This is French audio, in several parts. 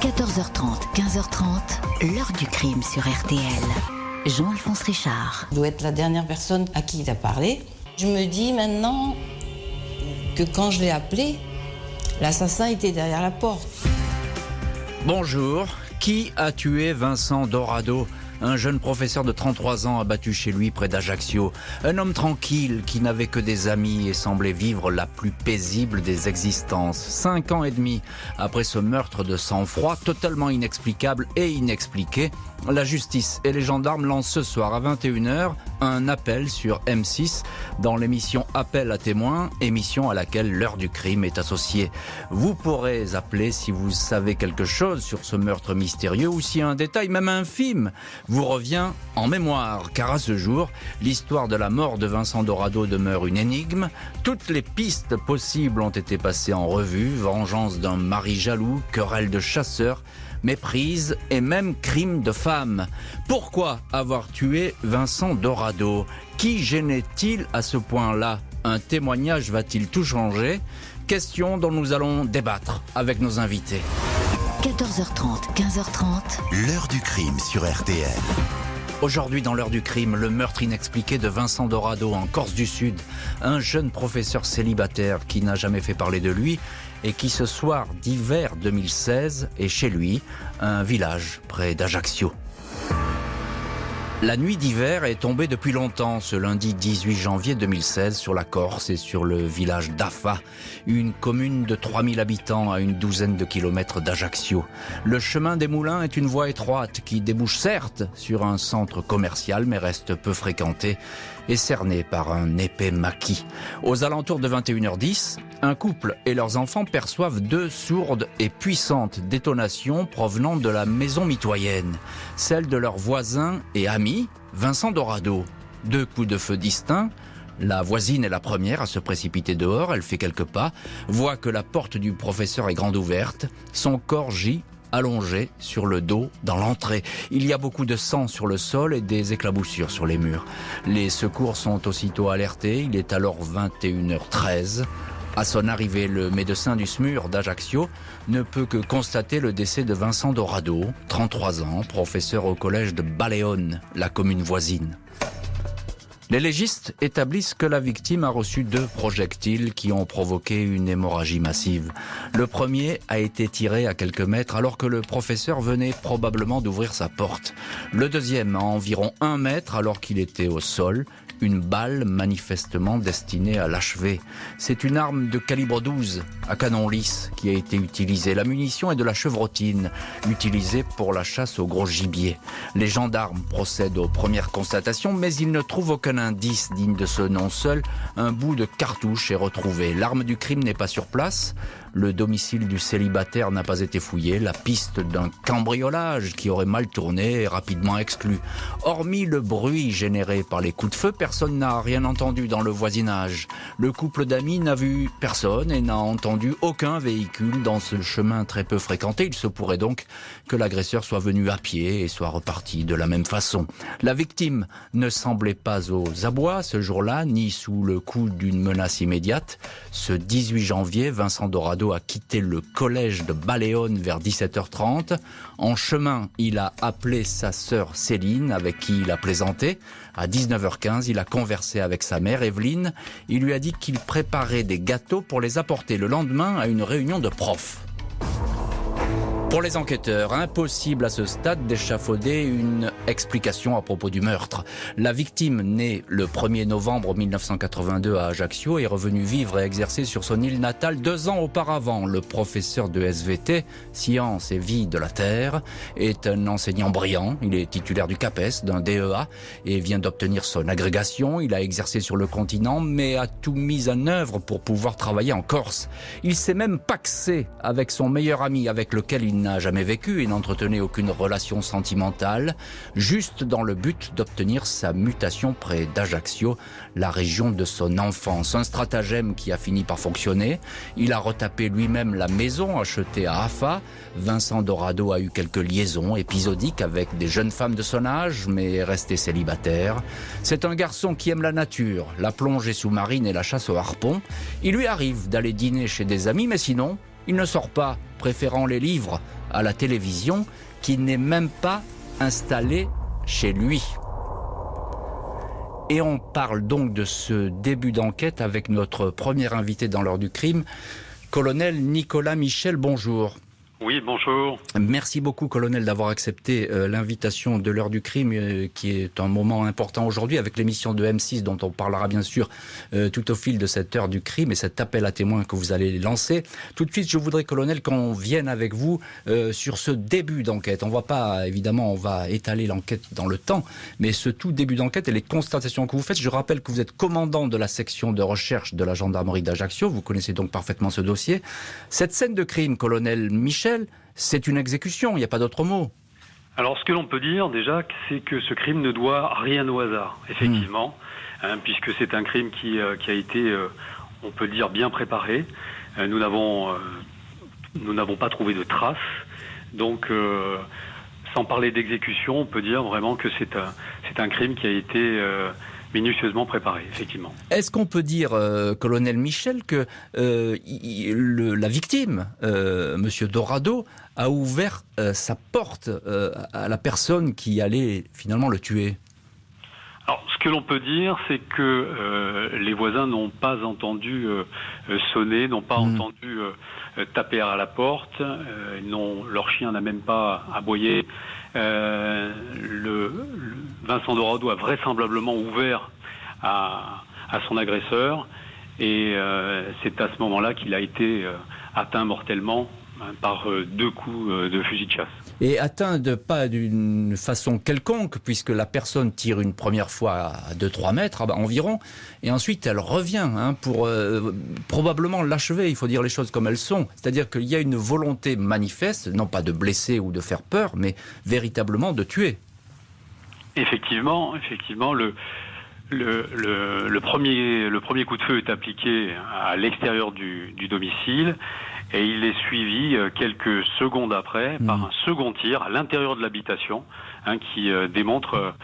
14h30, 15h30, l'heure du crime sur RTL. Jean-Alphonse Richard. Je dois être la dernière personne à qui il a parlé. Je me dis maintenant que quand je l'ai appelé, l'assassin était derrière la porte. Bonjour, qui a tué Vincent Dorado ? Un jeune professeur de 33 ans abattu chez lui près d'Ajaccio. Un homme tranquille qui n'avait que des amis et semblait vivre la plus paisible des existences. 5 ans et demi après ce meurtre de sang-froid totalement inexplicable et inexpliqué, la justice et les gendarmes lancent ce soir à 21h un appel sur M6 dans l'émission Appel à témoins, émission à laquelle l'heure du crime est associée. Vous pourrez appeler si vous savez quelque chose sur ce meurtre mystérieux ou si un détail, même infime, vous revient en mémoire. Car à ce jour, l'histoire de la mort de Vincent Dorado demeure une énigme. Toutes les pistes possibles ont été passées en revue. Vengeance d'un mari jaloux, querelle de chasseurs, méprise et même crime de femme. Pourquoi avoir tué Vincent Dorado ? Qui gênait-il à ce point-là ? Un témoignage va-t-il tout changer ? Question dont nous allons débattre avec nos invités. 14h30, 15h30, l'heure du crime sur RTL. Aujourd'hui dans l'heure du crime, le meurtre inexpliqué de Vincent Dorado en Corse du Sud. Un jeune professeur célibataire qui n'a jamais fait parler de lui et qui ce soir d'hiver 2016 est chez lui, un village près d'Ajaccio. La nuit d'hiver est tombée depuis longtemps, ce lundi 18 janvier 2016, sur la Corse et sur le village d'Afa, une commune de 3000 habitants à une douzaine de kilomètres d'Ajaccio. Le chemin des Moulins est une voie étroite qui débouche certes sur un centre commercial, mais reste peu fréquenté et cerné par un épais maquis. Aux alentours de 21h10, un couple et leurs enfants perçoivent 2 sourdes et puissantes détonations provenant de la maison mitoyenne, celle de leur voisin et ami, Vincent Dorado. 2 coups de feu distincts. La voisine est la première à se précipiter dehors, elle fait quelques pas, voit que la porte du professeur est grande ouverte, son corps gît allongé sur le dos dans l'entrée. Il y a beaucoup de sang sur le sol et des éclaboussures sur les murs. Les secours sont aussitôt alertés, il est alors 21h13. À son arrivée, le médecin du SMUR d'Ajaccio ne peut que constater le décès de Vincent Dorado, 33 ans, professeur au collège de Baleone, la commune voisine. Les légistes établissent que la victime a reçu 2 projectiles qui ont provoqué une hémorragie massive. Le premier a été tiré à quelques mètres alors que le professeur venait probablement d'ouvrir sa porte. Le deuxième à environ 1 mètre alors qu'il était au sol. Une balle manifestement destinée à l'achever. C'est une arme de calibre 12 à canon lisse qui a été utilisée. La munition est de la chevrotine, utilisée pour la chasse au gros gibier. Les gendarmes procèdent aux premières constatations, mais ils ne trouvent aucun indice digne de ce nom. Seul un bout de cartouche est retrouvé. L'arme du crime n'est pas sur place. Le domicile du célibataire n'a pas été fouillé. La piste d'un cambriolage qui aurait mal tourné est rapidement exclue. Hormis le bruit généré par les coups de feu, personne n'a rien entendu dans le voisinage. Le couple d'amis n'a vu personne et n'a entendu aucun véhicule dans ce chemin très peu fréquenté. Il se pourrait donc que l'agresseur soit venu à pied et soit reparti de la même façon. La victime ne semblait pas aux abois ce jour-là, ni sous le coup d'une menace immédiate. Ce 18 janvier, Vincent Dorado a quitté le collège de Baleone vers 17h30. En chemin, il a appelé sa sœur Céline, avec qui il a plaisanté. À 19h15, il a conversé avec sa mère, Evelyne. Il lui a dit qu'il préparait des gâteaux pour les apporter le lendemain à une réunion de profs. Pour les enquêteurs, impossible à ce stade d'échafauder une explication à propos du meurtre. La victime, née le 1er novembre 1982 à Ajaccio, est revenue vivre et exercer sur son île natale 2 ans auparavant. Le professeur de SVT, Sciences et Vie de la Terre, est un enseignant brillant. Il est titulaire du CAPES, d'un DEA, et vient d'obtenir son agrégation. Il a exercé sur le continent, mais a tout mis en œuvre pour pouvoir travailler en Corse. Il s'est même pacsé avec son meilleur ami, avec lequel il n'a jamais vécu et n'entretenait aucune relation sentimentale, juste dans le but d'obtenir sa mutation près d'Ajaccio, la région de son enfance. Un stratagème qui a fini par fonctionner. Il a retapé lui-même la maison achetée à Afa. Vincent Dorado a eu quelques liaisons épisodiques avec des jeunes femmes de son âge, mais est resté célibataire. C'est un garçon qui aime la nature, la plongée sous-marine et la chasse au harpon. Il lui arrive d'aller dîner chez des amis, mais sinon, il ne sort pas, préférant les livres à la télévision, qui n'est même pas installée chez lui. Et on parle donc de ce début d'enquête avec notre premier invité dans l'heure du crime, colonel Nicolas Michel, bonjour. Oui, bonjour. Merci beaucoup, colonel, d'avoir accepté l'invitation de l'heure du crime, qui est un moment important aujourd'hui, avec l'émission de M6, dont on parlera bien sûr tout au fil de cette heure du crime et cet appel à témoins que vous allez lancer. Tout de suite, je voudrais, colonel, qu'on vienne avec vous sur ce début d'enquête. On va étaler l'enquête dans le temps, mais ce tout début d'enquête et les constatations que vous faites, je rappelle que vous êtes commandant de la section de recherche de la gendarmerie d'Ajaccio, vous connaissez donc parfaitement ce dossier. Cette scène de crime, colonel Michel, c'est une exécution, il n'y a pas d'autre mot. Alors, ce que l'on peut dire, déjà, c'est que ce crime ne doit rien au hasard, effectivement, puisque c'est un crime qui a été, on peut dire, bien préparé. Nous n'avons pas trouvé de traces. Donc, sans parler d'exécution, on peut dire vraiment que c'est un crime qui a été minutieusement préparé, effectivement. Est-ce qu'on peut dire, colonel Michel, que la victime, monsieur Dorado, a ouvert sa porte à la personne qui allait finalement le tuer ? Alors, ce que l'on peut dire, c'est que les voisins n'ont pas entendu sonner, n'ont pas entendu taper à la porte, leur chien n'a même pas aboyé. Vincent Dorado a vraisemblablement ouvert à son agresseur et c'est à ce moment-là qu'il a été atteint mortellement par 2 coups de fusil de chasse. Et atteint pas d'une façon quelconque, puisque la personne tire une première fois à 2-3 mètres environ, et ensuite elle revient pour probablement l'achever, il faut dire les choses comme elles sont. C'est-à-dire qu'il y a une volonté manifeste, non pas de blesser ou de faire peur, mais véritablement de tuer. Effectivement, le premier coup de feu est appliqué à l'extérieur du domicile et il est suivi quelques secondes après par un second tir à l'intérieur de l'habitation qui démontre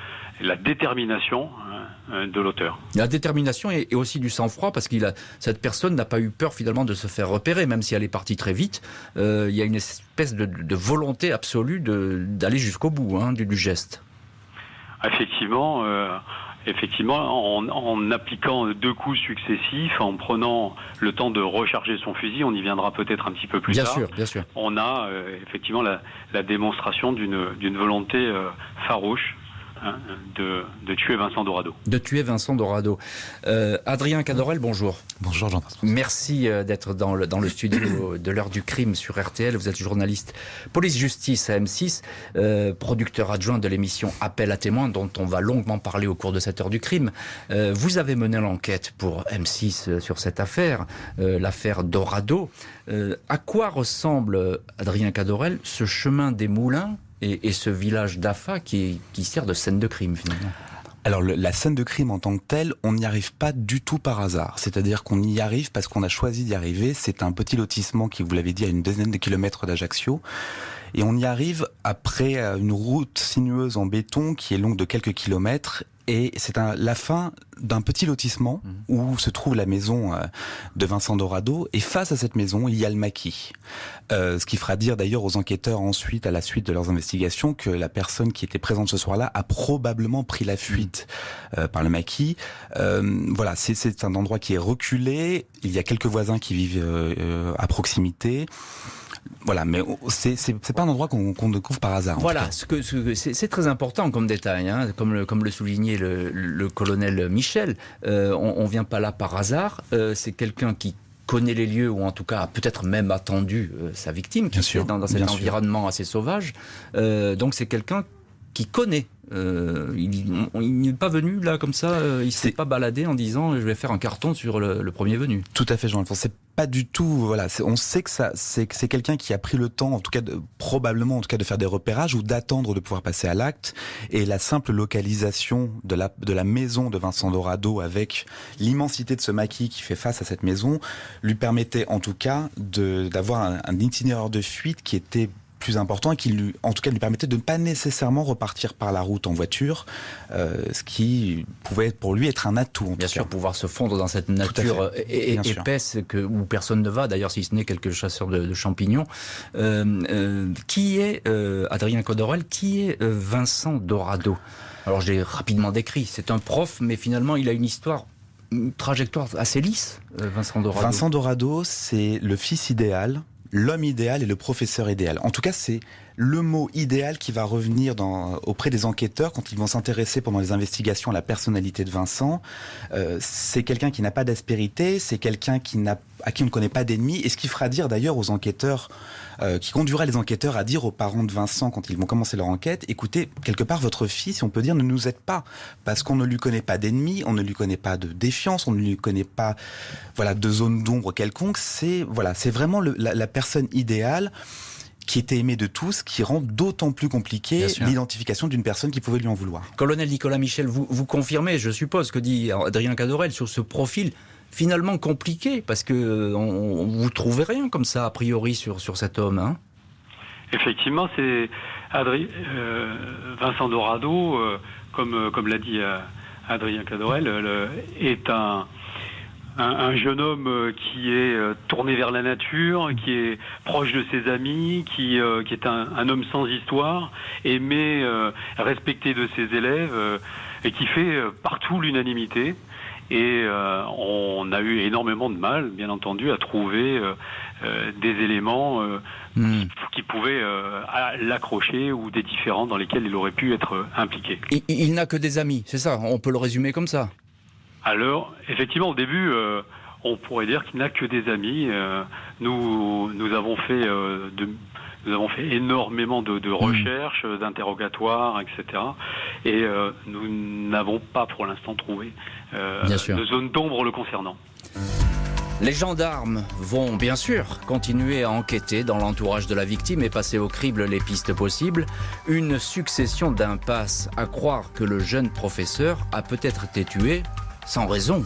la détermination de l'auteur. La détermination et aussi du sang-froid, parce que cette personne n'a pas eu peur finalement de se faire repérer, même si elle est partie très vite. Il y a une espèce de volonté absolue d'aller jusqu'au bout du geste. Effectivement, en appliquant 2 coups successifs, en prenant le temps de recharger son fusil, on y viendra peut-être un petit peu plus tard. Bien sûr. On a effectivement la démonstration d'une volonté farouche de tuer Vincent Dorado. Adrien Cadorel, bonjour. Bonjour Jean-François. Merci d'être dans le studio de l'heure du crime sur RTL. Vous êtes journaliste police-justice à M6, producteur adjoint de l'émission Appel à témoins, dont on va longuement parler au cours de cette heure du crime. Vous avez mené l'enquête pour M6 sur cette affaire, l'affaire Dorado. À quoi ressemble, Adrien Cadorel, ce chemin des Moulins et ce village d'Afa qui sert de scène de crime finalement? Alors la scène de crime en tant que telle, on n'y arrive pas du tout par hasard. C'est-à-dire qu'on y arrive parce qu'on a choisi d'y arriver. C'est un petit lotissement qui, vous l'avez dit, à une dizaine de kilomètres d'Ajaccio. Et on y arrive après une route sinueuse en béton qui est longue de quelques kilomètres. Et c'est la fin d'un petit lotissement où se trouve la maison de Vincent Dorado. Et face à cette maison, il y a le maquis. Ce qui fera dire d'ailleurs aux enquêteurs ensuite, à la suite de leurs investigations, que la personne qui était présente ce soir-là a probablement pris la fuite par le maquis. Voilà, c'est un endroit qui est reculé. Il y a quelques voisins qui vivent à proximité. Voilà, mais c'est pas un endroit qu'on découvre par hasard. Voilà, c'est très important comme détail, comme le soulignait le colonel Michel. On vient pas là par hasard. C'est quelqu'un qui connaît les lieux, ou en tout cas a peut-être même attendu sa victime, qui est dans cet environnement assez sauvage. Donc c'est quelqu'un qui connaît. Il n'est pas venu là comme ça, il s'est pas baladé en disant je vais faire un carton sur le premier venu. Tout à fait, Jean-Alphonse. C'est pas du tout. Voilà, on sait que c'est quelqu'un qui a pris le temps, en tout cas probablement en tout cas de faire des repérages ou d'attendre de pouvoir passer à l'acte. Et la simple localisation de la maison de Vincent Dorado avec l'immensité de ce maquis qui fait face à cette maison lui permettait en tout cas d'avoir un itinéraire de fuite qui était plus important et qui lui permettait de ne pas nécessairement repartir par la route en voiture, ce qui pouvait pour lui être un atout. Bien sûr, pouvoir se fondre dans cette nature épaisse où personne ne va, d'ailleurs si ce n'est quelques chasseurs de champignons. Qui est, Adrien Codorel, qui est Vincent Dorado ? Alors je l'ai rapidement décrit, c'est un prof, mais finalement il a une trajectoire assez lisse, Vincent Dorado. Vincent Dorado, c'est le fils idéal, l'homme idéal et le professeur idéal. En tout cas, c'est le mot idéal qui va revenir auprès des enquêteurs quand ils vont s'intéresser pendant les investigations à la personnalité de Vincent. C'est quelqu'un qui n'a pas d'aspérité, c'est quelqu'un à qui on ne connaît pas d'ennemis, et ce qui fera dire d'ailleurs aux enquêteurs, qui conduira les enquêteurs à dire aux parents de Vincent quand ils vont commencer leur enquête, écoutez, quelque part votre fils, si on peut dire, ne nous aide pas, parce qu'on ne lui connaît pas d'ennemis, on ne lui connaît pas de défiance, on ne lui connaît pas de zone d'ombre quelconque. C'est vraiment la personne idéale qui était aimé de tous, qui rend d'autant plus compliqué l'identification d'une personne qui pouvait lui en vouloir. Colonel Nicolas Michel, vous confirmez, je suppose, ce que dit Adrien Codorel sur ce profil finalement compliqué, parce que vous trouvez rien comme ça, a priori, sur cet homme, hein ? Effectivement, c'est Vincent Dorado, comme l'a dit Adrien Codorel, est un jeune homme qui est tourné vers la nature, qui est proche de ses amis, qui est un homme sans histoire, aimé, respecté de ses élèves, et qui fait partout l'unanimité. Et on a eu énormément de mal, bien entendu, à trouver des éléments qui pouvaient l'accrocher ou des différends dans lesquels il aurait pu être impliqué. Il n'a que des amis, c'est ça ? On peut le résumer comme ça ? Alors, effectivement, au début, on pourrait dire qu'il n'a que des amis. Nous avons fait énormément de recherches, d'interrogatoires, etc. Et nous n'avons pas pour l'instant trouvé de zone d'ombre le concernant. Les gendarmes vont bien sûr continuer à enquêter dans l'entourage de la victime et passer au crible les pistes possibles. Une succession d'impasses, à croire que le jeune professeur a peut-être été tué sans raison.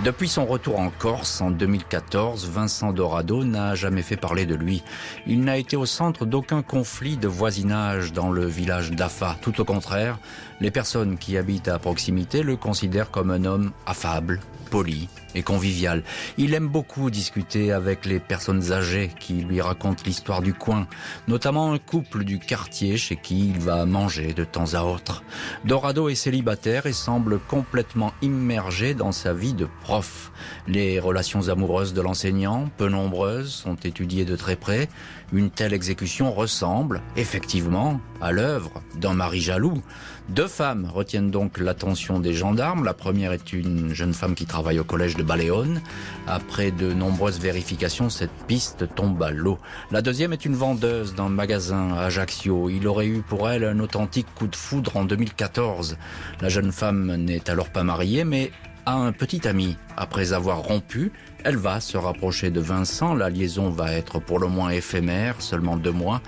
Depuis son retour en Corse en 2014, Vincent Dorado n'a jamais fait parler de lui. Il n'a été au centre d'aucun conflit de voisinage dans le village d'Afa. Tout au contraire, les personnes qui habitent à proximité le considèrent comme un homme affable, poli et convivial. Il aime beaucoup discuter avec les personnes âgées qui lui racontent l'histoire du coin, notamment un couple du quartier chez qui il va manger de temps à autre. Dorado est célibataire et semble complètement immergé dans sa vie de prof. Les relations amoureuses de l'enseignant, peu nombreuses, sont étudiées de très près. Une telle exécution ressemble, effectivement, à l'œuvre d'un mari jaloux. 2 femmes retiennent donc l'attention des gendarmes. La première est une jeune femme qui travaille au collège de Baleone. Après de nombreuses vérifications, cette piste tombe à l'eau. La deuxième est une vendeuse d'un magasin à Ajaccio. Il aurait eu pour elle un authentique coup de foudre en 2014. La jeune femme n'est alors pas mariée, mais a un petit ami. Après avoir rompu, elle va se rapprocher de Vincent. La liaison va être pour le moins éphémère, seulement 2 mois.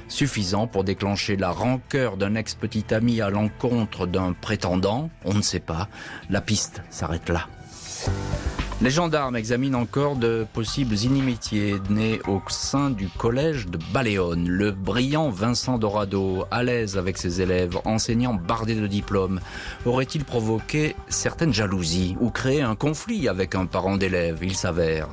Suffisant pour déclencher la rancœur d'un ex-petit ami à l'encontre d'un prétendant. On ne sait pas. La piste s'arrête là. Les gendarmes examinent encore de possibles inimitiés nées au sein du collège de Baleone. Le brillant Vincent Dorado, à l'aise avec ses élèves, enseignant bardé de diplômes, aurait-il provoqué certaines jalousies ou créé un conflit avec un parent d'élève ? Il s'avère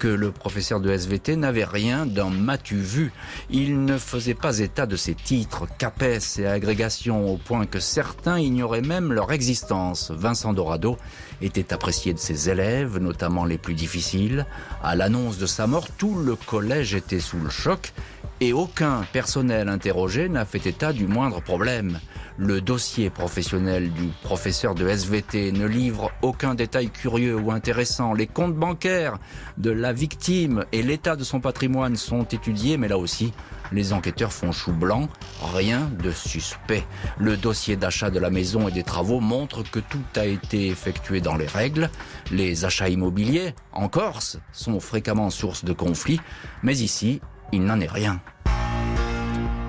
que le professeur de SVT n'avait rien d'un m'as-tu vu. Il ne faisait pas état de ses titres, CAPES et agrégations, au point que certains ignoraient même leur existence. Vincent Dorado était apprécié de ses élèves, notamment les plus difficiles. À l'annonce de sa mort, tout le collège était sous le choc et aucun personnel interrogé n'a fait état du moindre problème. Le dossier professionnel du professeur de SVT ne livre aucun détail curieux ou intéressant. Les comptes bancaires de la victime et l'état de son patrimoine sont étudiés, mais là aussi, les enquêteurs font chou blanc, rien de suspect. Le dossier d'achat de la maison et des travaux montre que tout a été effectué dans les règles. Les achats immobiliers, en Corse, sont fréquemment source de conflits, mais ici, il n'en est rien.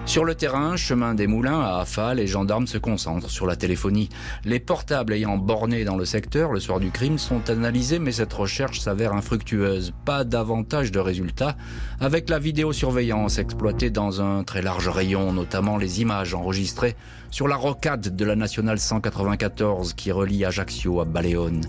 Sur le terrain, chemin des Moulins à Afa, les gendarmes se concentrent sur la téléphonie. Les portables ayant borné dans le secteur le soir du crime sont analysés, mais cette recherche s'avère infructueuse. Pas davantage de résultats, avec la vidéosurveillance exploitée dans un très large rayon, notamment les images enregistrées sur la rocade de la nationale 194 qui relie Ajaccio à Baleone.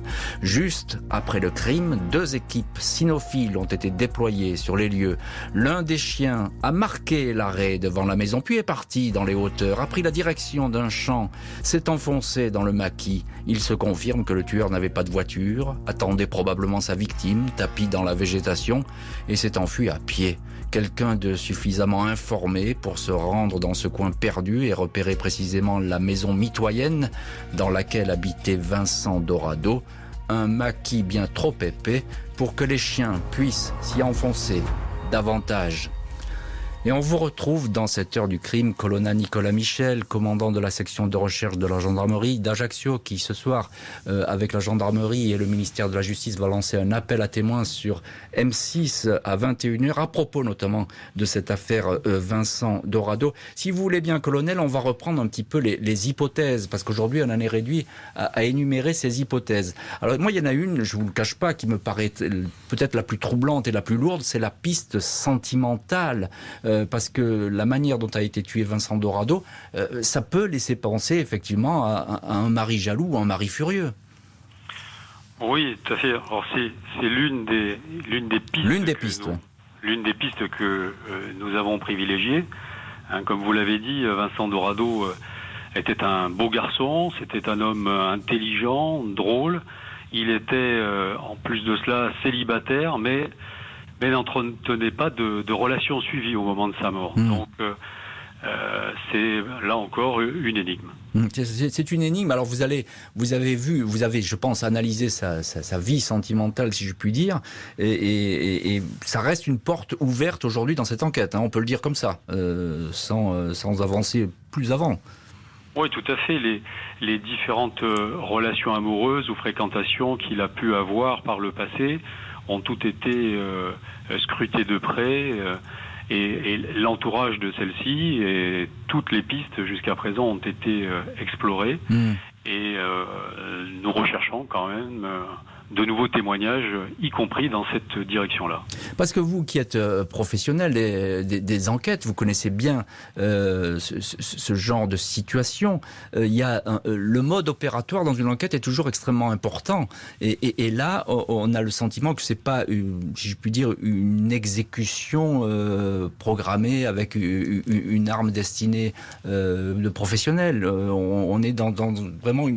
Juste après le crime, 2 équipes cynophiles ont été déployées sur les lieux. L'un des chiens a marqué l'arrêt devant la maison, puis est parti dans les hauteurs, a pris la direction d'un champ, s'est enfoncé dans le maquis. Il se confirme que le tueur n'avait pas de voiture, attendait probablement sa victime, tapie dans la végétation, et s'est enfui à pied. Quelqu'un de suffisamment informé pour se rendre dans ce coin perdu et repérer précisément la maison mitoyenne dans laquelle habitait Vincent Dorado, un maquis bien trop épais pour que les chiens puissent s'y enfoncer davantage. Et on vous retrouve dans cette heure du crime, colonel Nicolas Michel, commandant de la section de recherche de la gendarmerie d'Ajaccio, qui ce soir, avec la gendarmerie et le ministère de la Justice, va lancer un appel à témoins sur M6 à 21h, à propos notamment de cette affaire Vincent Dorado. Si vous voulez bien, colonel, on va reprendre un petit peu les hypothèses, parce qu'aujourd'hui on en est réduit à énumérer ces hypothèses. Alors moi, il y en a une, je vous le cache pas, qui me paraît peut-être la plus troublante et la plus lourde, c'est la piste sentimentale. Parce que la manière dont a été tué Vincent Dorado, ça peut laisser penser effectivement à un mari jaloux ou un mari furieux. Oui, tout à fait. Alors c'est l'une des pistes. L'une des pistes que nous avons privilégiées. Comme vous l'avez dit, Vincent Dorado était un beau garçon, c'était un homme intelligent, drôle. Il était en plus de cela célibataire, mais n'entretenait pas de relations suivies au moment de sa mort. Donc c'est là encore une énigme. C'est une énigme. Alors vous avez, je pense, analysé sa vie sentimentale, si je puis dire, et ça reste une porte ouverte aujourd'hui dans cette enquête. On peut le dire comme ça, sans avancer plus avant. Oui, tout à fait. Les différentes relations amoureuses ou fréquentations qu'il a pu avoir par le passé ont toutes été scrutées de près et l'entourage de celle-ci et toutes les pistes jusqu'à présent ont été explorées et nous recherchons quand même de nouveaux témoignages, y compris dans cette direction-là. Parce que vous qui êtes professionnel des enquêtes, vous connaissez bien ce genre de situation. Il y a le mode opératoire dans une enquête est toujours extrêmement important. Et là, on a le sentiment que c'est pas, si je puis dire, une exécution programmée avec une arme destinée de professionnel. On est dans vraiment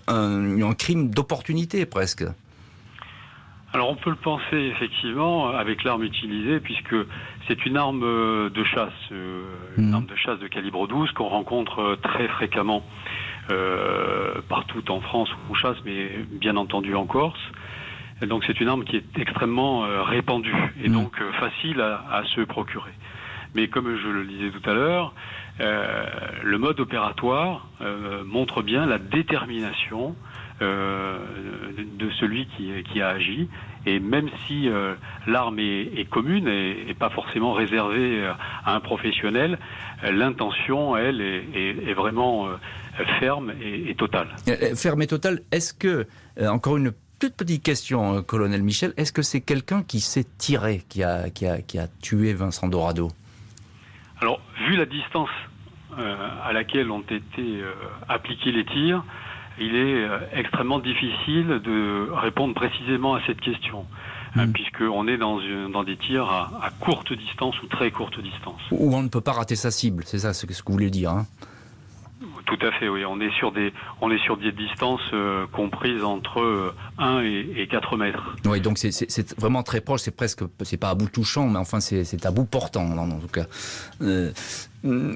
un crime d'opportunité presque. Alors on peut le penser effectivement avec l'arme utilisée puisque c'est une arme de chasse, arme de chasse de calibre 12 qu'on rencontre très fréquemment partout en France où on chasse, mais bien entendu en Corse. Et donc c'est une arme qui est extrêmement répandue et donc facile à se procurer. Mais comme je le disais tout à l'heure, le mode opératoire montre bien la détermination de celui qui a agi, et même si l'arme est commune et pas forcément réservée à un professionnel, l'intention, elle, est vraiment ferme et totale. Ferme et totale. Est-ce que, encore une toute petite question, colonel Michel, est-ce que c'est quelqu'un qui s'est tiré, qui a tué Vincent Dorado ? Alors, vu la distance à laquelle ont été appliqués les tirs, il est extrêmement difficile de répondre précisément à cette question, puisqu'on est dans des tirs à courte distance ou très courte distance. Où on ne peut pas rater sa cible, c'est ça ce que vous voulez dire, hein ? Tout à fait, oui. On est sur des distances comprises entre 1 et 4 mètres. Oui, donc c'est vraiment très proche, c'est pas à bout touchant, mais enfin c'est à bout portant, en tout cas.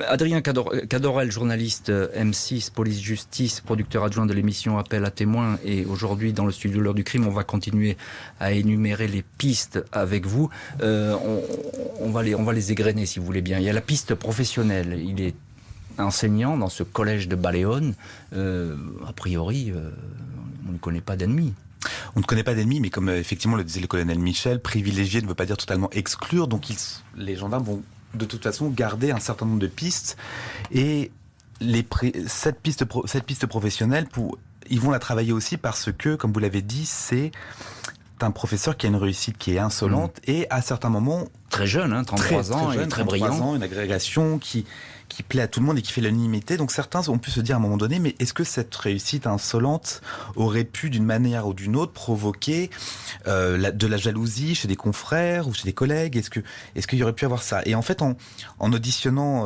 Adrien Cadorel, journaliste M6, police-justice, producteur adjoint de l'émission Appel à témoins, et aujourd'hui dans le studio de l'heure du crime, on va continuer à énumérer les pistes avec vous. On va les égrener si vous voulez bien. Il y a la piste professionnelle, il est enseignant dans ce collège de Baleone. A priori, on ne connaît pas d'ennemis. On ne connaît pas d'ennemis, mais comme effectivement le disait le colonel Michel, privilégier ne veut pas dire totalement exclure, donc les gendarmes vont de toute façon garder un certain nombre de pistes et cette piste professionnelle, ils vont la travailler aussi parce que, comme vous l'avez dit, c'est un professeur qui a une réussite qui est insolente et à certains moments... Très jeune, 33 ans, jeune, très brillant. Une agrégation qui plaît à tout le monde et qui fait l'unanimité. Donc certains ont pu se dire à un moment donné, mais est-ce que cette réussite insolente aurait pu, d'une manière ou d'une autre, provoquer de la jalousie chez des confrères ou chez des collègues? Est-ce qu'il y aurait pu avoir ça? Et en fait, en auditionnant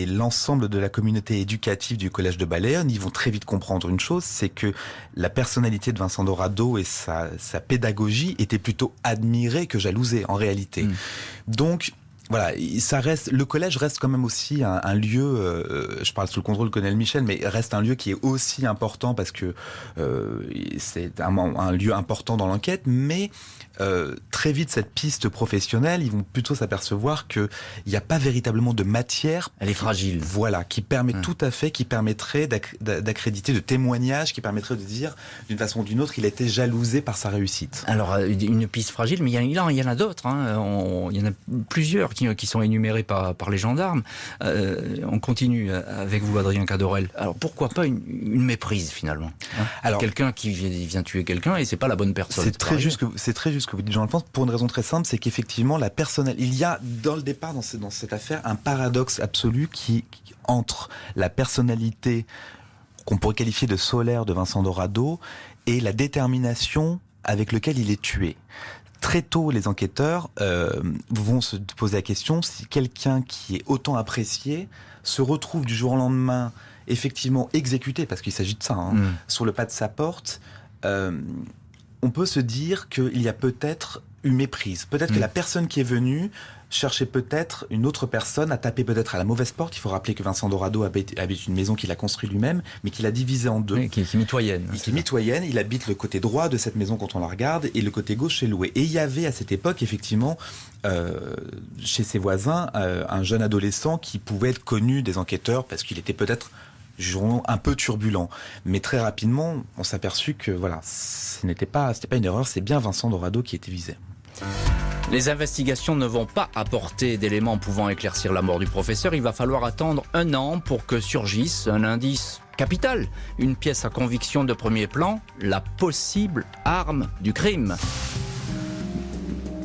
l'ensemble de la communauté éducative du collège de Balléone, ils vont très vite comprendre une chose, c'est que la personnalité de Vincent Dorado et sa pédagogie étaient plutôt admirées que jalousées en réalité. Donc voilà, le collège reste quand même aussi un lieu, je parle sous le contrôle de colonel Michel, mais reste un lieu qui est aussi important parce que c'est un lieu important dans l'enquête, mais très vite cette piste professionnelle, ils vont plutôt s'apercevoir que il n'y a pas véritablement de matière. Elle est fragile. Voilà, qui permettrait d'accréditer de témoignages, qui permettrait de dire d'une façon ou d'une autre qu'il a été jalousé par sa réussite. Alors une piste fragile, mais il y en a d'autres. Il y en a plusieurs qui sont énumérés par les gendarmes. On continue avec vous, Adrien Cadorel. Alors pourquoi pas une méprise finalement, Alors quelqu'un qui vient tuer quelqu'un et c'est pas la bonne personne. C'est très juste ce que vous dites, Jean-Alphonse, pour une raison très simple, c'est qu'effectivement il y a dans le départ dans cette affaire un paradoxe absolu qui entre la personnalité qu'on pourrait qualifier de solaire de Vincent Dorado et la détermination avec laquelle il est tué. Très tôt, les enquêteurs vont se poser la question si quelqu'un qui est autant apprécié se retrouve du jour au lendemain effectivement exécuté, parce qu'il s'agit de ça, sur le pas de sa porte. On peut se dire qu'il y a peut-être une méprise. Peut-être que la personne qui est venue cherchait peut-être une autre personne, à taper peut-être à la mauvaise porte. Il faut rappeler que Vincent Dorado habite une maison qu'il a construite lui-même, mais qu'il a divisée en deux. Oui, qui est mitoyenne. Qui est mitoyenne. Il habite le côté droit de cette maison quand on la regarde, et le côté gauche est loué. Et il y avait à cette époque, effectivement, chez ses voisins, un jeune adolescent qui pouvait être connu des enquêteurs parce qu'il était peut-être un peu turbulent, mais très rapidement on s'est aperçu que voilà, c'était pas une erreur, c'est bien Vincent Dorado qui était visé. Les investigations ne vont pas apporter d'éléments pouvant éclaircir la mort du professeur. Il va falloir attendre 1 an pour que surgisse un indice capital, une pièce à conviction de premier plan, la possible arme du crime.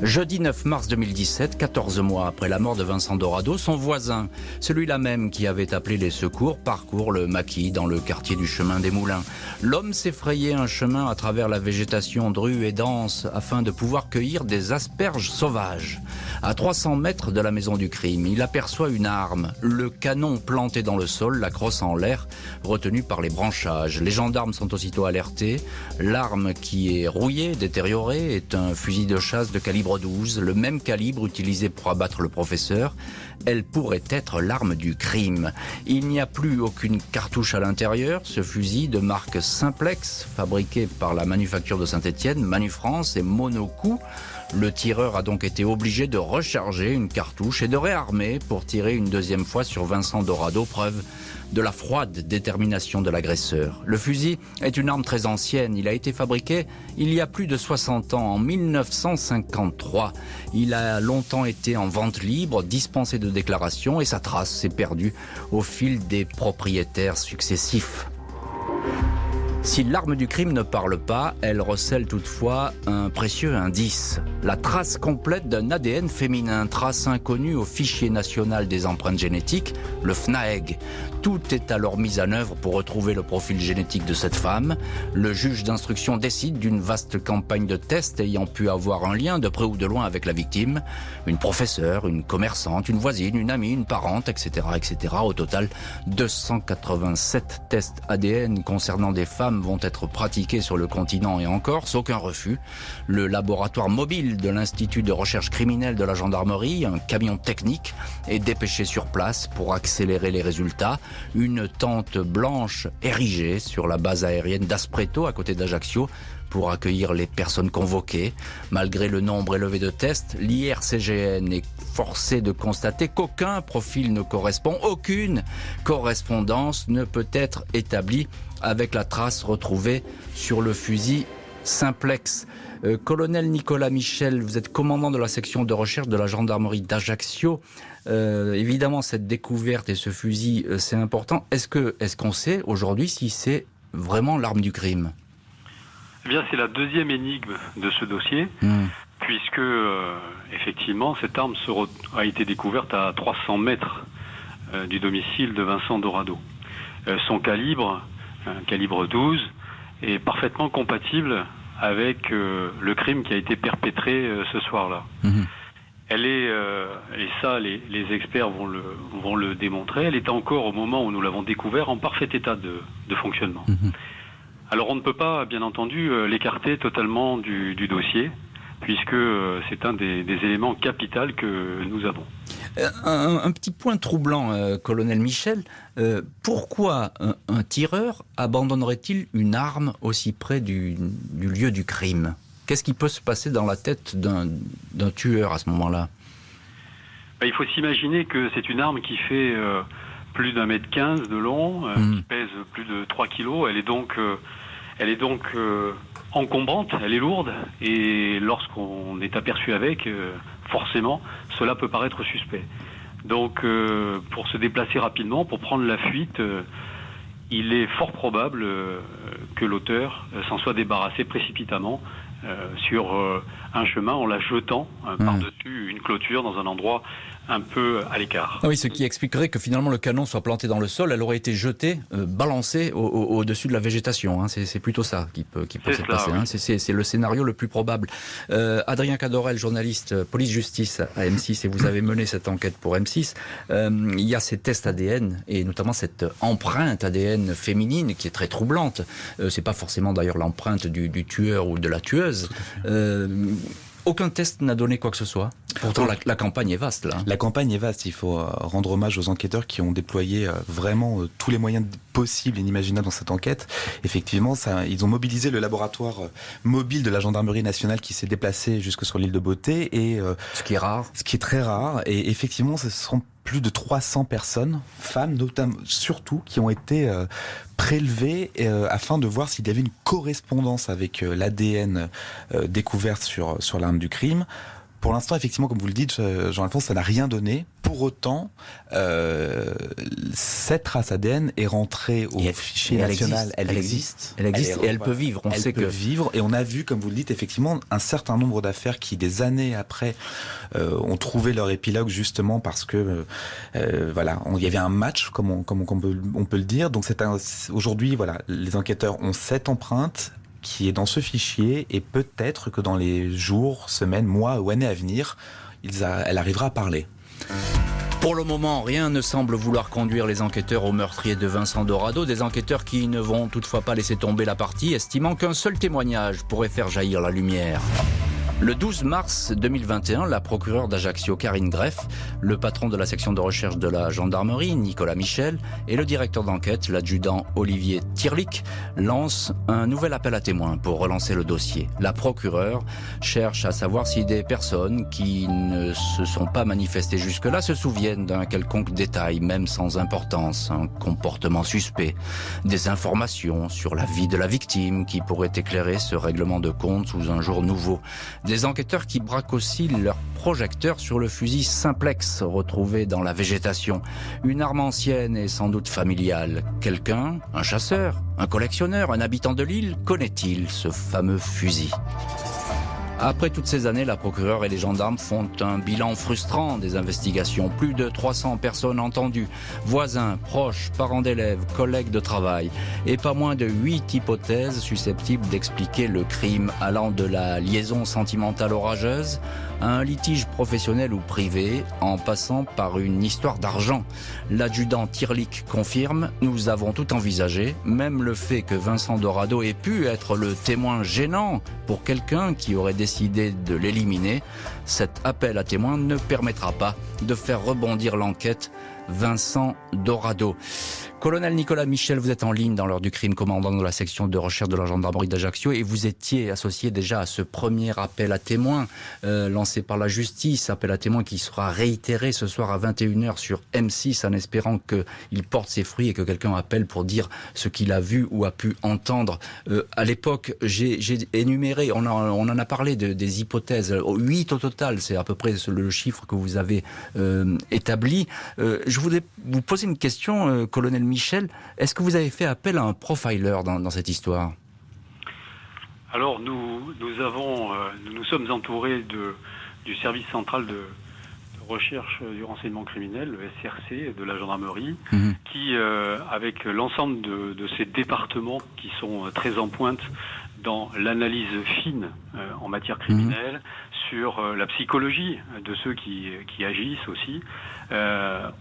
Jeudi 9 mars 2017, 14 mois après la mort de Vincent Dorado, son voisin, celui-là même qui avait appelé les secours, parcourt le maquis dans le quartier du chemin des Moulins. L'homme s'est frayé un chemin à travers la végétation drue et dense afin de pouvoir cueillir des asperges sauvages. À 300 mètres de la maison du crime, il aperçoit une arme, le canon planté dans le sol, la crosse en l'air, retenu par les branchages. Les gendarmes sont aussitôt alertés. L'arme qui est rouillée, détériorée, est un fusil de chasse de calibre 12, le même calibre utilisé pour abattre le professeur. Elle pourrait être l'arme du crime. Il n'y a plus aucune cartouche à l'intérieur. Ce fusil de marque Simplex, fabriqué par la manufacture de Saint-Étienne, Manufrance et Monocoup. Le tireur a donc été obligé de recharger une cartouche et de réarmer pour tirer une deuxième fois sur Vincent Dorado, preuve de la froide détermination de l'agresseur. Le fusil est une arme très ancienne. Il a été fabriqué il y a plus de 60 ans, en 1953. Il a longtemps été en vente libre, dispensé de déclaration, et sa trace s'est perdue au fil des propriétaires successifs. Si l'arme du crime ne parle pas, elle recèle toutefois un précieux indice. La trace complète d'un ADN féminin, trace inconnue au fichier national des empreintes génétiques, le FNAEG. Tout est alors mis en œuvre pour retrouver le profil génétique de cette femme. Le juge d'instruction décide d'une vaste campagne de tests ayant pu avoir un lien de près ou de loin avec la victime. Une professeure, une commerçante, une voisine, une amie, une parente, etc., etc. Au total, 287 tests ADN concernant des femmes vont être pratiqués sur le continent et en Corse, aucun refus. Le laboratoire mobile de l'Institut de recherche criminelle de la gendarmerie, un camion technique, est dépêché sur place pour accélérer les résultats. Une tente blanche érigée sur la base aérienne d'Aspreto, à côté d'Ajaccio, pour accueillir les personnes convoquées. Malgré le nombre élevé de tests, l'IRCGN est forcé de constater qu'aucun profil ne correspond, aucune correspondance ne peut être établie avec la trace retrouvée sur le fusil Simplex. Colonel Nicolas Michel, vous êtes commandant de la section de recherche de la gendarmerie d'Ajaccio. Évidemment, cette découverte et ce fusil, c'est important. Est-ce qu'on sait aujourd'hui si c'est vraiment l'arme du crime ? Eh bien, c'est la deuxième énigme de ce dossier, puisque, effectivement, cette arme a été découverte à 300 mètres du domicile de Vincent Dorado. Son calibre, un calibre 12, est parfaitement compatible avec le crime qui a été perpétré ce soir-là. Elle est, et ça les experts vont le démontrer, elle est encore au moment où nous l'avons découvert en parfait état de fonctionnement. Alors on ne peut pas, bien entendu, l'écarter totalement du dossier, puisque c'est un des éléments capitaux que nous avons. Un petit point troublant, colonel Michel, pourquoi un tireur abandonnerait-il une arme aussi près du lieu du crime ? Qu'est-ce qui peut se passer dans la tête d'un tueur à ce moment-là ? Il faut s'imaginer que c'est une arme qui fait plus d'1,15 m de long, qui pèse plus de 3 kilos. Elle est donc encombrante, elle est lourde, et lorsqu'on est aperçu avec, forcément, cela peut paraître suspect. Donc, pour se déplacer rapidement, pour prendre la fuite, il est fort probable que l'auteur s'en soit débarrassé précipitamment sur un chemin en la jetant par-dessus une clôture dans un endroit un peu à l'écart. Ah oui, ce qui expliquerait que finalement le canon soit planté dans le sol, elle aurait été jetée, balancée au-dessus de la végétation. Hein. C'est plutôt ça qui peut se passer. Oui. Hein. C'est le scénario le plus probable. Adrien Cadorel, journaliste police-justice à M6, et vous avez mené cette enquête pour M6. Il y a ces tests ADN, et notamment cette empreinte ADN féminine qui est très troublante. C'est pas forcément d'ailleurs l'empreinte du tueur ou de la tueuse. Aucun test n'a donné quoi que ce soit. Pourtant, la campagne est vaste, là. La campagne est vaste. Il faut rendre hommage aux enquêteurs qui ont déployé vraiment tous les moyens possibles et inimaginables dans cette enquête. Effectivement, ils ont mobilisé le laboratoire mobile de la gendarmerie nationale qui s'est déplacé jusque sur l'île de Beauté. Ce qui est rare. Ce qui est très rare. Et effectivement, ce sont plus de 300 personnes, femmes notamment, surtout, qui ont été prélevées afin de voir s'il y avait une correspondance avec l'ADN découvert sur l'arme du crime. Pour l'instant, effectivement, comme vous le dites, Jean-Alphonse, ça n'a rien donné. Pour autant, cette trace ADN est rentrée au fichier national. Elle existe et elle peut vivre. Elle peut vivre. Et on a vu, comme vous le dites, effectivement, un certain nombre d'affaires qui, des années après, ont trouvé leur épilogue justement parce que, il y avait un match, comme on peut le dire. Donc aujourd'hui, les enquêteurs ont cette empreinte qui est dans ce fichier, et peut-être que dans les jours, semaines, mois ou années à venir, elle arrivera à parler. Pour le moment, rien ne semble vouloir conduire les enquêteurs au meurtrier de Vincent Dorado, des enquêteurs qui ne vont toutefois pas laisser tomber la partie, estimant qu'un seul témoignage pourrait faire jaillir la lumière. Le 12 mars 2021, la procureure d'Ajaccio, Karine Greff, le patron de la section de recherche de la gendarmerie, Nicolas Michel, et le directeur d'enquête, l'adjudant Olivier Tirlic, lancent un nouvel appel à témoins pour relancer le dossier. La procureure cherche à savoir si des personnes qui ne se sont pas manifestées jusque-là se souviennent d'un quelconque détail, même sans importance, un comportement suspect, des informations sur la vie de la victime qui pourraient éclairer ce règlement de compte sous un jour nouveau. Des enquêteurs qui braquent aussi leurs projecteurs sur le fusil Simplex retrouvé dans la végétation. Une arme ancienne et sans doute familiale. Quelqu'un, un chasseur, un collectionneur, un habitant de l'île, connaît-il ce fameux fusil ? Après toutes ces années, la procureure et les gendarmes font un bilan frustrant des investigations. Plus de 300 personnes entendues, voisins, proches, parents d'élèves, collègues de travail. Et pas moins de 8 hypothèses susceptibles d'expliquer le crime, allant de la liaison sentimentale orageuse à un litige professionnel ou privé, en passant par une histoire d'argent. L'adjudant Tirlic confirme, nous avons tout envisagé, même le fait que Vincent Dorado ait pu être le témoin gênant pour quelqu'un qui aurait décidé de l'éliminer. Cet appel à témoins ne permettra pas de faire rebondir l'enquête Vincent Dorado. Colonel Nicolas Michel, vous êtes en ligne dans l'heure du crime, commandant de la section de recherche de la gendarmerie d'Ajaccio, et vous étiez associé déjà à ce premier appel à témoins lancé par la justice, appel à témoins qui sera réitéré ce soir à 21h sur M6 en espérant qu'il porte ses fruits et que quelqu'un appelle pour dire ce qu'il a vu ou a pu entendre. À l'époque, j'ai énuméré, on en a parlé des hypothèses, 8 au total, c'est à peu près le chiffre que vous avez établi. Je voulais vous poser une question, colonel Michel, est-ce que vous avez fait appel à un profiler dans cette histoire ? Alors nous sommes entourés du service central de recherche du renseignement criminel, le SRC de la gendarmerie, qui avec l'ensemble de ces départements qui sont très en pointe dans l'analyse fine en matière criminelle, sur la psychologie de ceux qui agissent aussi,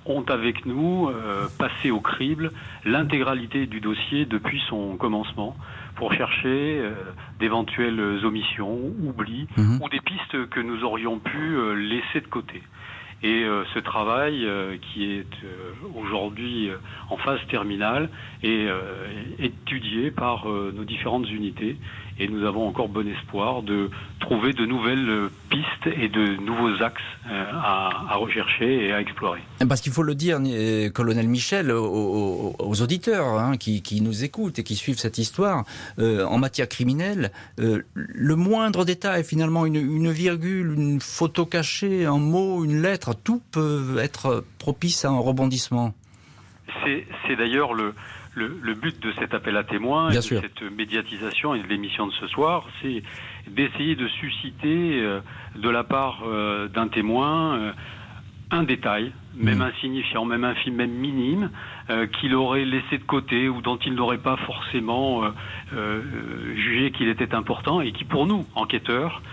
ont avec nous passé au crible l'intégralité du dossier depuis son commencement pour chercher d'éventuelles omissions, oublis ou des pistes que nous aurions pu laisser de côté. Et ce travail qui est aujourd'hui en phase terminale est étudié par nos différentes unités et nous avons encore bon espoir de trouver de nouvelles pistes et de nouveaux axes à rechercher et à explorer. Parce qu'il faut le dire, colonel Michel, aux auditeurs qui nous écoutent et qui suivent cette histoire, en matière criminelle, le moindre détail, finalement, une virgule, une photo cachée, un mot, une lettre, tout peut être propice à un rebondissement. C'est d'ailleurs le but de cet appel à témoins, Bien et sûr. de cette médiatisation et de l'émission de ce soir, c'est d'essayer de susciter de la part d'un témoin un détail, même insignifiant, même infime, même minime, qu'il aurait laissé de côté ou dont il n'aurait pas forcément jugé qu'il était important et qui, pour nous, enquêteurs,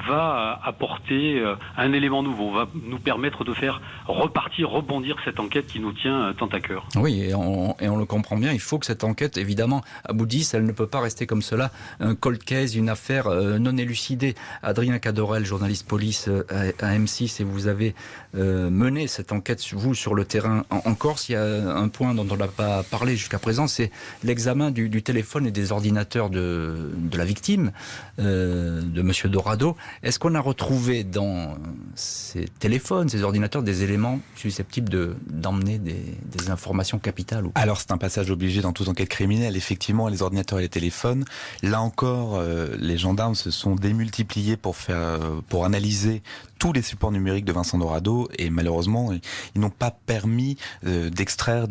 va apporter un élément nouveau, va nous permettre de faire rebondir cette enquête qui nous tient tant à cœur. Oui, et on le comprend bien, il faut que cette enquête, évidemment, aboutisse, elle ne peut pas rester comme cela, un cold case, une affaire non élucidée. Adrien Cadorel, journaliste police à M6, et vous avez mené cette enquête, vous, sur le terrain en Corse. Il y a un point dont on n'a pas parlé jusqu'à présent, c'est l'examen du téléphone et des ordinateurs de la victime, de Monsieur Dorado. Est-ce qu'on a retrouvé dans ces téléphones, ces ordinateurs, des éléments susceptibles d'emmener des informations capitales ou pas ? Alors c'est un passage obligé dans toute enquête criminelle. Effectivement, les ordinateurs et les téléphones. Là encore, les gendarmes se sont démultipliés pour analyser tous les supports numériques de Vincent Dorado et malheureusement, ils n'ont pas permis d'extraire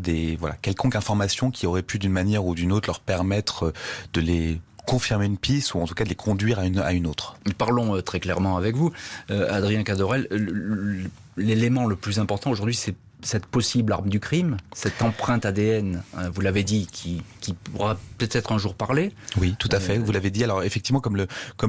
quelconque information qui aurait pu d'une manière ou d'une autre leur permettre de les confirmer une piste ou en tout cas de les conduire à une autre. Parlons très clairement avec vous, Adrien Cadorel. L'élément le plus important aujourd'hui, c'est cette possible arme du crime, cette empreinte ADN, vous l'avez dit, qui pourra peut-être un jour parler. Oui, tout à fait, vous l'avez dit. Alors effectivement, comme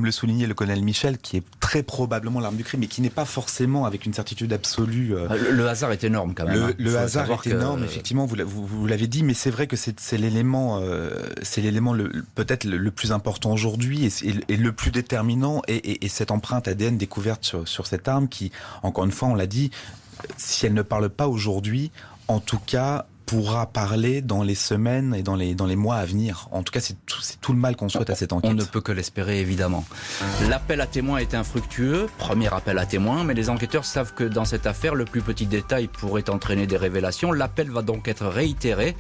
le soulignait le colonel Michel, qui est très probablement l'arme du crime, mais qui n'est pas forcément avec une certitude absolue. Le hasard est énorme quand même. Le hasard est énorme, effectivement, vous l'avez dit, mais c'est vrai que c'est l'élément peut-être le plus important aujourd'hui et le plus déterminant, et cette empreinte ADN découverte sur cette arme qui, encore une fois, on l'a dit, si elle ne parle pas aujourd'hui, en tout cas, pourra parler dans les semaines et dans les mois à venir. En tout cas, c'est tout le mal qu'on souhaite à cette enquête. On ne peut que l'espérer, évidemment. L'appel à témoins est infructueux, premier appel à témoins, mais les enquêteurs savent que dans cette affaire, le plus petit détail pourrait entraîner des révélations. L'appel va donc être réitéré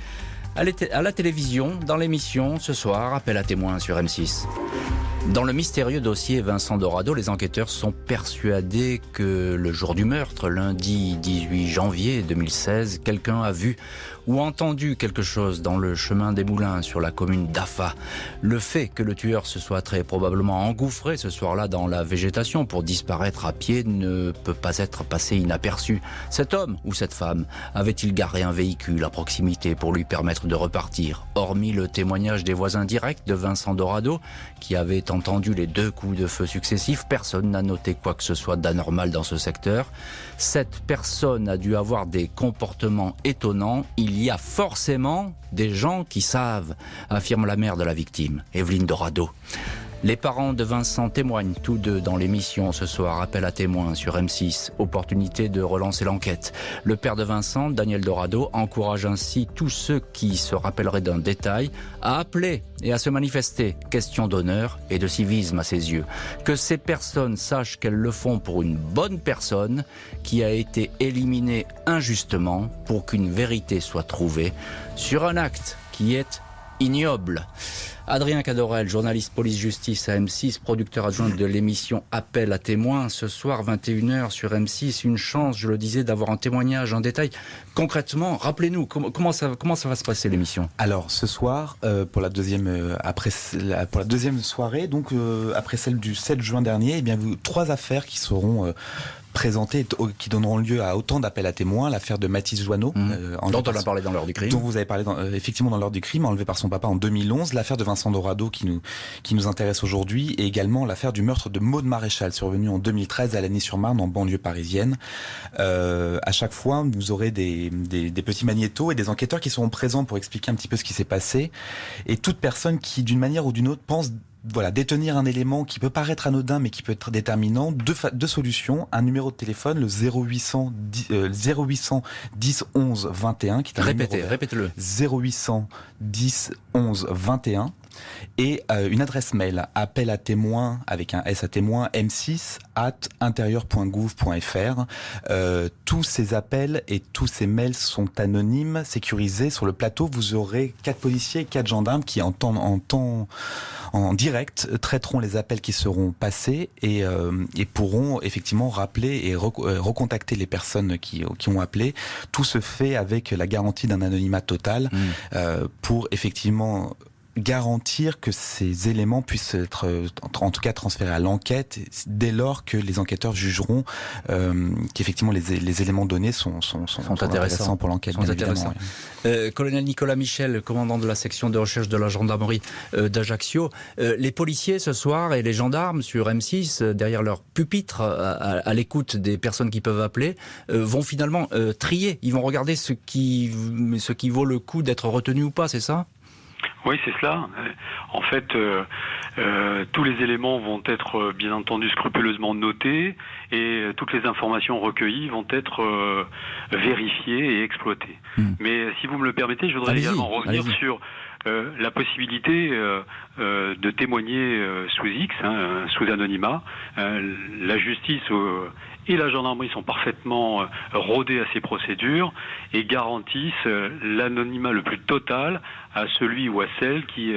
à la télévision, dans l'émission, ce soir, appel à témoins sur M6. Dans le mystérieux dossier Vincent Dorado, les enquêteurs sont persuadés que le jour du meurtre, lundi 18 janvier 2016, quelqu'un a vu ou entendu quelque chose dans le chemin des Moulins sur la commune d'Afa. Le fait que le tueur se soit très probablement engouffré ce soir-là dans la végétation pour disparaître à pied ne peut pas être passé inaperçu. Cet homme ou cette femme avait-il garé un véhicule à proximité pour lui permettre de repartir ? Hormis le témoignage des voisins directs de Vincent Dorado, qui avait entendu les 2 coups de feu successifs, personne n'a noté quoi que ce soit d'anormal dans ce secteur. Cette personne a dû avoir des comportements étonnants. Il y a forcément des gens qui savent, affirme la mère de la victime, Evelyne Dorado. Les parents de Vincent témoignent tous deux dans l'émission ce soir. Appel à témoins sur M6. Opportunité de relancer l'enquête. Le père de Vincent, Daniel Dorado, encourage ainsi tous ceux qui se rappelleraient d'un détail à appeler et à se manifester. Question d'honneur et de civisme à ses yeux. Que ces personnes sachent qu'elles le font pour une bonne personne qui a été éliminée injustement pour qu'une vérité soit trouvée sur un acte qui est ignoble. Adrien Cadorel, journaliste police-justice à M6, producteur adjoint de l'émission Appel à témoins. Ce soir, 21h sur M6, une chance, je le disais, d'avoir un témoignage en détail. Concrètement, rappelez-nous, comment ça va se passer l'émission ? Alors, ce soir, pour la deuxième soirée, donc après celle du 7 juin dernier, eh bien, 3 affaires qui seront présentées, qui donneront lieu à autant d'appels à témoins. L'affaire de Mathis Joanneau, dont on a parlé dans l'heure du crime. Dont vous avez parlé effectivement dans l'heure du crime, enlevé par son papa en 2011. L'affaire de Vincent Dorado qui nous intéresse aujourd'hui, et également l'affaire du meurtre de Maude Maréchal, survenu en 2013 à Lagny-sur-Marne, en banlieue parisienne. À chaque fois, vous aurez des petits magnétos et des enquêteurs qui seront présents pour expliquer un petit peu ce qui s'est passé. Et toute personne qui, d'une manière ou d'une autre, pense détenir un élément qui peut paraître anodin mais qui peut être déterminant, deux solutions, un numéro de téléphone, le 0800 10 11 21, qui est un répétez-le. 0800 10 11 21, et une adresse mail, appel à témoins avec un S à témoins, m6@intérieur.gouv.fr. Tous ces appels et tous ces mails sont anonymes, sécurisés. Sur le plateau, vous aurez 4 policiers et 4 gendarmes qui en direct traiteront les appels qui seront passés et pourront effectivement rappeler et recontacter les personnes qui ont appelé. Tout se fait avec la garantie d'un anonymat total pour effectivement garantir que ces éléments puissent être en tout cas transférés à l'enquête dès lors que les enquêteurs jugeront qu'effectivement les éléments donnés sont intéressants pour l'enquête. Bien évidemment, oui. Colonel Nicolas Michel, commandant de la section de recherche de la gendarmerie d'Ajaccio, les policiers ce soir et les gendarmes sur M6 derrière leur pupitre à l'écoute des personnes qui peuvent appeler vont finalement trier, ils vont regarder ce qui vaut le coup d'être retenu ou pas, c'est ça ? Oui, c'est cela. En fait, tous les éléments vont être bien entendu scrupuleusement notés et toutes les informations recueillies vont être vérifiées et exploitées. Mais si vous me le permettez, je voudrais également revenir sur la possibilité de témoigner sous X, sous anonymat. La justice et la gendarmerie sont parfaitement rodés à ces procédures et garantissent l'anonymat le plus total à celui ou à celle qui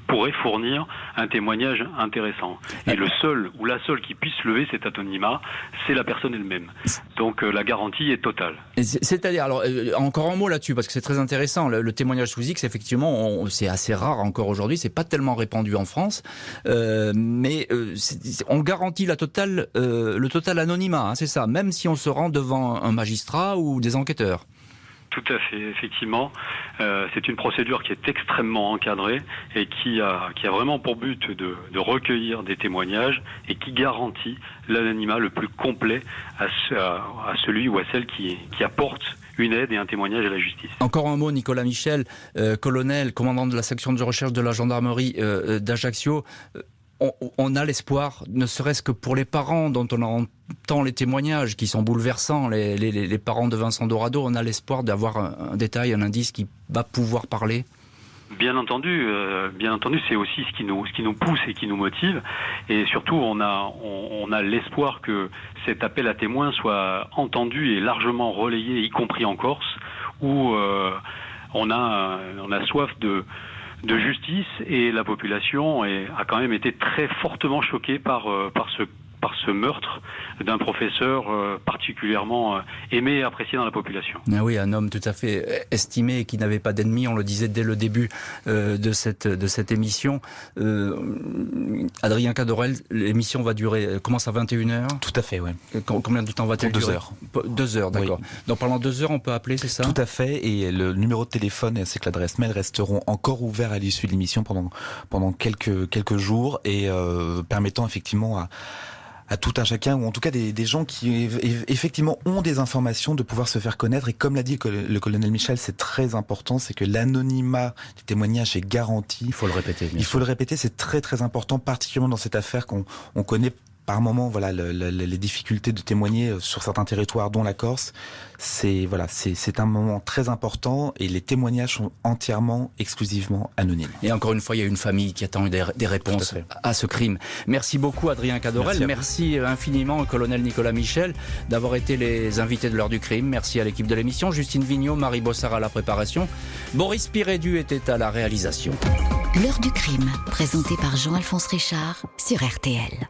pourrait fournir un témoignage intéressant. Et le seul ou la seule qui puisse lever cet anonymat, c'est la personne elle-même. Donc la garantie est totale. C'est-à-dire, alors encore un mot là-dessus, parce que c'est très intéressant, le témoignage sous X, effectivement, c'est assez rare encore aujourd'hui, c'est pas tellement répandu en France, mais on garantit le total anonymat, c'est ça, même si on se rend devant un magistrat ou des enquêteurs. Tout à fait, effectivement. C'est une procédure qui est extrêmement encadrée et qui a vraiment pour but de recueillir des témoignages et qui garantit l'anonymat le plus complet à celui ou à celle qui apporte une aide et un témoignage à la justice. Encore un mot, Nicolas Michel, colonel, commandant de la section de recherche de la gendarmerie d'Ajaccio. On a l'espoir, ne serait-ce que pour les parents dont on entend les témoignages qui sont bouleversants, les parents de Vincent Dorado, on a l'espoir d'avoir un détail, un indice qui va pouvoir parler. Bien entendu, c'est aussi ce qui nous pousse et qui nous motive, et surtout on a l'espoir que cet appel à témoins soit entendu et largement relayé, y compris en Corse, où on a soif de justice, et la population a quand même été très fortement choquée par ce meurtre d'un professeur particulièrement aimé et apprécié dans la population. Ah oui, un homme tout à fait estimé qui n'avait pas d'ennemis, on le disait dès le début de cette émission. Adrien Cadorel, l'émission va durer, commence à 21h. Tout à fait, oui. Combien de temps va-t-elle durer ? 2 heures. 2 heures, d'accord. Oui. Donc pendant 2 heures, on peut appeler, c'est ça ? Tout à fait, et le numéro de téléphone ainsi que l'adresse mail resteront encore ouverts à l'issue de l'émission pendant quelques jours, et permettant effectivement à tout un chacun, ou en tout cas des gens qui effectivement ont des informations, de pouvoir se faire connaître. Et comme l'a dit le colonel Michel, c'est très important, c'est que l'anonymat du témoignage est garanti. Il faut le répéter. Il faut le répéter, c'est très très important, particulièrement dans cette affaire qu'on connaît par moment, voilà, les difficultés de témoigner sur certains territoires, dont la Corse. C'est un moment très important et les témoignages sont entièrement, exclusivement anonymes. Et encore une fois, il y a une famille qui attend des réponses à ce crime. Merci beaucoup Adrien Cadorel, merci infiniment au colonel Nicolas Michel d'avoir été les invités de l'heure du crime. Merci à l'équipe de l'émission, Justine Vignot, Marie Bossard à la préparation, Boris Pirédu était à la réalisation. L'heure du crime, présentée par Jean-Alphonse Richard sur RTL.